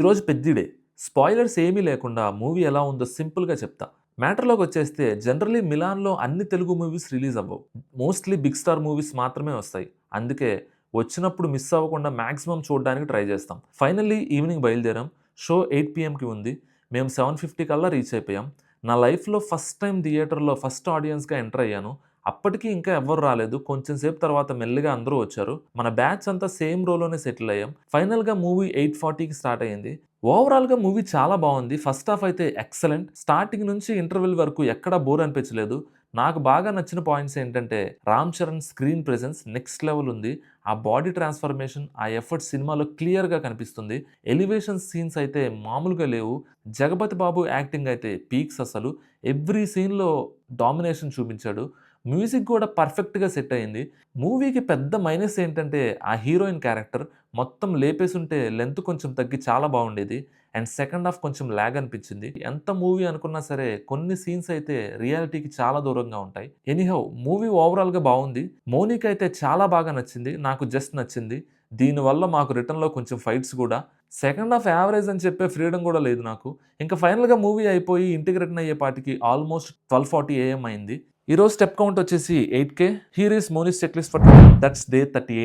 ఈరోజు పెద్దిడే. స్పాయిలర్స్ ఏమీ లేకుండా మూవీ ఎలా ఉందో సింపుల్‌గా చెప్తా. మ్యాటర్‌లోకొచ్చేస్తే జనరల్లీ మిలాన్‌లో అన్ని తెలుగు మూవీస్ రిలీజ్ అవ్వవు. మోస్ట్‌లీ బిగ్ స్టార్ మూవీస్ మాత్రమే వస్తాయి. అందుకే వచ్చినప్పుడు మిస్ అవ్వకుండా మాక్సిమం చూడడానికి ట్రై చేస్తాం. ఫైనల్లీ ఈవినింగ్ బయలుదేరాం. షో 8 పీఎంకి ఉంది. మేము 7:50 కల్లా రీచ్ అయిపోయాం. నా లైఫ్‌లో ఫస్ట్ టైమ్ థియేటర్‌లో ఫస్ట్ ఆడియన్స్‌గా ఎంటర్ అయ్యాను. అప్పటికి ఇంకా ఎవ్వరు రాలేదు. కొంచెం సేపు తర్వాత మెల్లిగా అందరూ వచ్చారు. మన బ్యాచ్ అంతా సేమ్ రోలోనే సెటిల్ అయ్యాం. ఫైనల్‌గా మూవీ 8:40కి స్టార్ట్ అయింది. ఓవరాల్‌గా మూవీ చాలా బావుంది. ఫస్ట్ హాఫ్ అయితే ఎక్సలెంట్. స్టార్టింగ్ నుంచి ఇంటర్వెల్ వరకు ఎక్కడా బోర్ అనిపించలేదు. నాకు బాగా నచ్చిన పాయింట్స్ ఏంటంటే, Ram Charan screen presence next level ఉంది. ఆ బాడీ ట్రాన్స్‌ఫర్మేషన్, ఆ ఎఫర్ట్ సినిమాలో క్లియర్‌గా కనిపిస్తుంది. ఎలివేషన్ సీన్స్ అయితే మామూలుగా లేవు. జగపతి బాబు యాక్టింగ్ అయితే పీక్స్ అసలు. ఎవ్రీ సీన్‌లో డామినేషన్ చూపించాడు. మ్యూజిక్ కూడా పర్ఫెక్ట్‌గా సెట్ అయింది. మూవీకి పెద్ద మైనస్ ఏంటంటే, ఆ హీరోయిన్ క్యారెక్టర్ మొత్తం లేపేసుంటే లెంత్ కొంచెం తగ్గి చాలా బావుండేది. అండ్ సెకండ్ హాఫ్ కొంచెం లాగ్ అనిపించింది. ఎంత మూవీ అనుకున్నా సరే కొన్ని సీన్స్ అయితే రియాలిటీకి చాలా దూరంగా ఉంటాయి. ఎనీహౌ మూవీ ఓవరాల్‌గా బావుంది. మౌనిక అయితే చాలా బాగా నచ్చింది. నాకు జస్ట్ నచ్చింది. దీనివల్ల మాకు రిటర్న్‌లో కొంచెం ఫైట్స్ గూడా. సెకండ్ హాఫ్ యావరేజ్ అని చెప్పే ఫ్రీడమ్ గూడా లేదు నాకు. ఇంక ఫైనల్‌గా మూవీ అయిపోయి ఇంటికి రిటర్న్ అయ్యేపాటికి ఆల్‌మోస్ట్ 12:40 ఏఎం అయింది. ఈరోజు స్టెప్ కౌంట్ వచ్చేసి 8K. Here is Moni's check list for today. That's day 38.